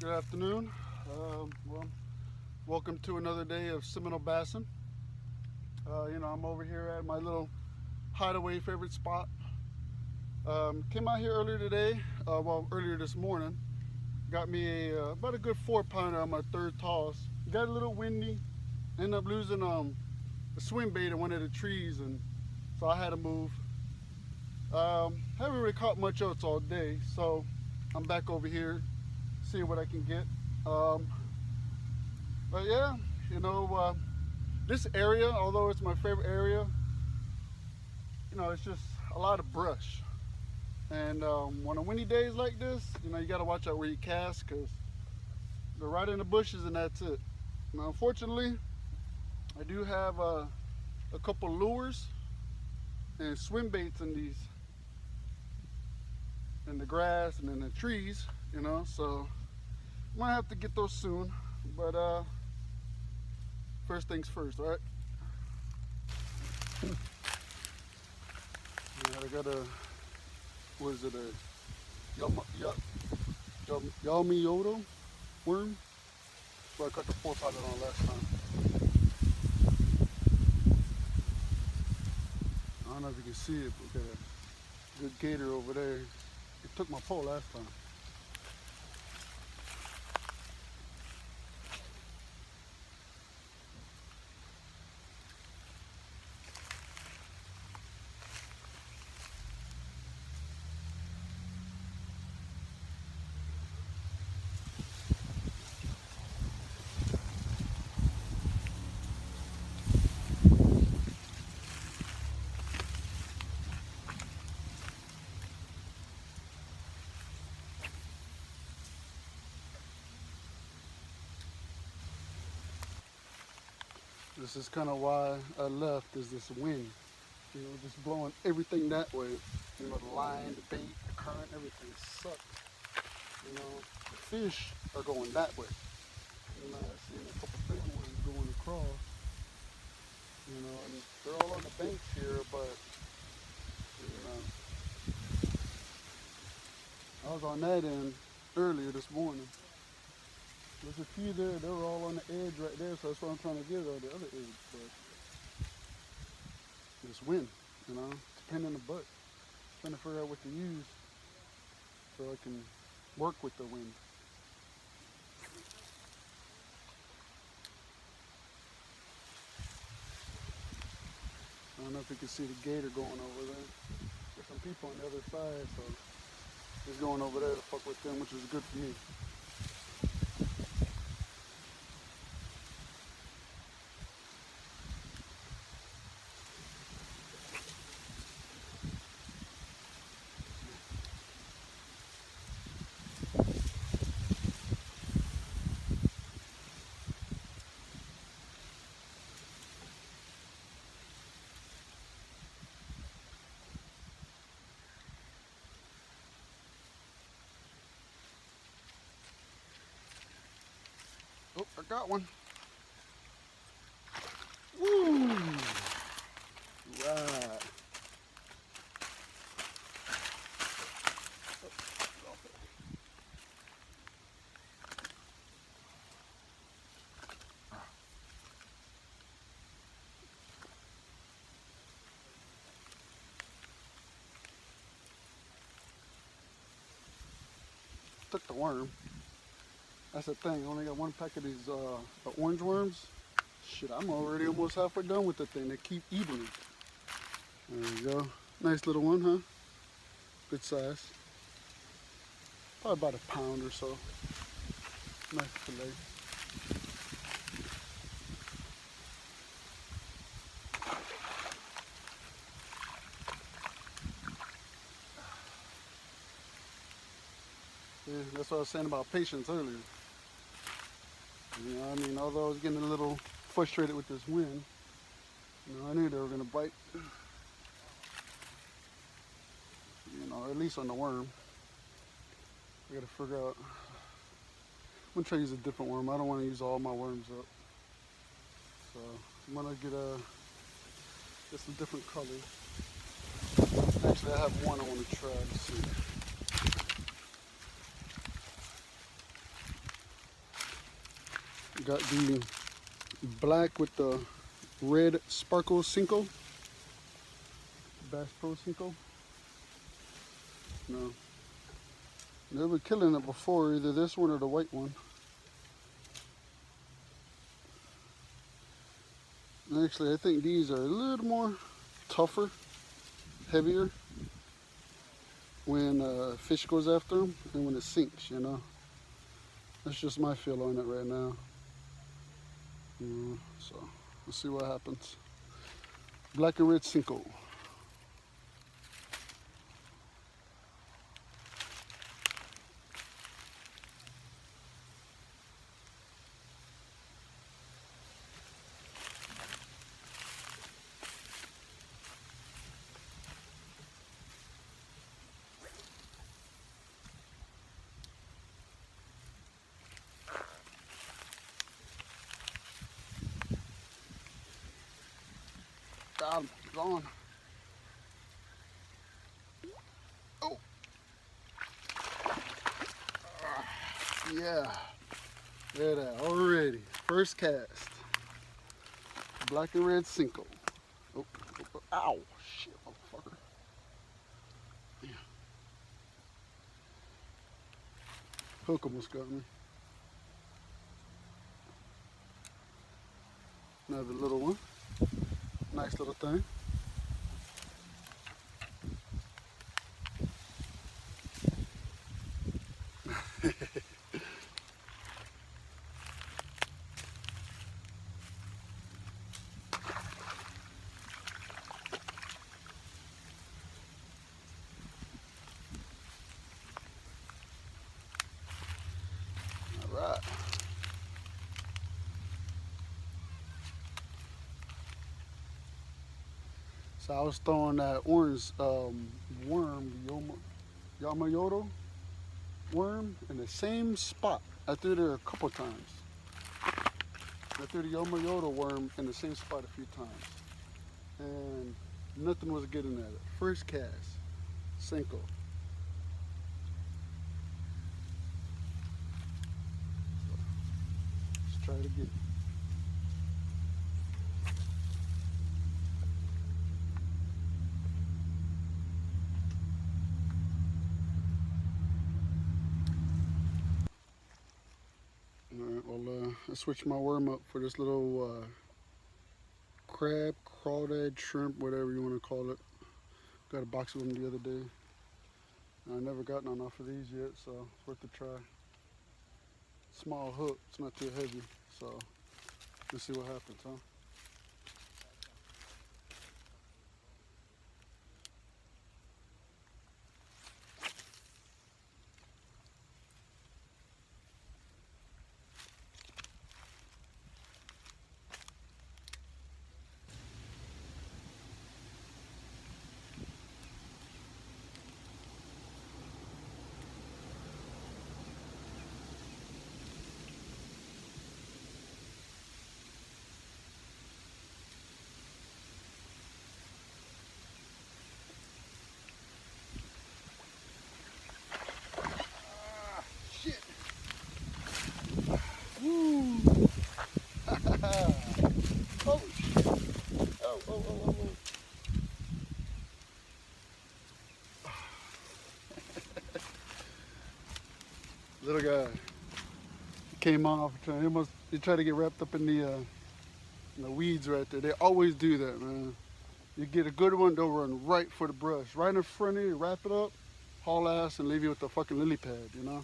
Good afternoon. Well, welcome to another day of Seminole Bassing. I'm over here at my little hideaway favorite spot. Came out here earlier today, earlier this morning. Got me about a good 4 pounder on my third toss. Got a little windy. Ended up losing a swim bait in one of the trees, and so I had to move. Haven't really caught much else all day, so I'm back over here, seeing what I can get. But yeah, this area, although it's my favorite area, it's just a lot of brush. And on a windy days like this, you got to watch out where you cast, because they're right in the bushes and that's it. Now, unfortunately, I do have a couple lures and swim baits in the grass and in the trees, so I might have to get those soon. But first things first, all right? Yeah, I got what is it, Yamamoto worm? So I cut the 4 pounder on last time. I don't know if you can see it, but we got a good gator over there. It took my pole last time. This is kind of why I left, is this wind. Just blowing everything that way. The line, the bait, the current, everything sucks. The fish are going that way. I've seen a couple big ones going across. And they're all on the banks here, but I was on that end earlier this morning. There's a few there, they were all on the edge right there, so that's what I'm trying to get on the other edge. But this wind, it's a pain in the butt. Trying to figure out what to use so I can work with the wind. I don't know if you can see the gator going over there. There's some people on the other side, so he's going over there to fuck with them, which is good for me. Oh, I got one. Woo! Right. Took the worm. That's the thing, I only got one pack of these orange worms. Shit, I'm already almost halfway done with the thing. They keep eating it. There you go. Nice little one, huh? Good size. Probably about a pound or so. Nice fillet. Yeah, that's what I was saying about patience earlier. Although I was getting a little frustrated with this wind, I knew they were gonna bite. At least on the worm. I gotta figure out. I'm gonna try to use a different worm. I don't want to use all my worms up. So I'm gonna get some different colors. Actually, I have one I want to try to see. Got the black with the red sparkle Cinco. Bass Pro Cinco. No. They were killing it before, either this one or the white one. Actually, I think these are a little more tougher, heavier when fish goes after them and when it sinks, you know. That's just my feel on it right now. So, let's see what happens. Black and red Cinco. Got him. He's on. Oh. Yeah. There that already. First cast. Black and red Cinco. Oh. Ow. Shit, motherfucker. Yeah. Hook almost got me. Another little one. Nice little thing. All right. So I was throwing that orange worm, Yamamoto worm, in the same spot. I threw there a couple times. I threw the Yamamoto worm in the same spot a few times. And nothing was getting at it. First cast, Cinco. Let's try it again. Alright, well, I switched my worm up for this little crab, crawdad, shrimp, whatever you want to call it. Got a box of them the other day. I never got none off of these yet, so it's worth a try. Small hook, it's not too heavy, so let's see what happens, huh? Woo! Oh, shit. Oh. Little guy came off. He tried to get wrapped up in the weeds right there. They always do that, man. You get a good one, they'll run right for the brush, right in front of you, wrap it up, haul ass, and leave you with the fucking lily pad, you know?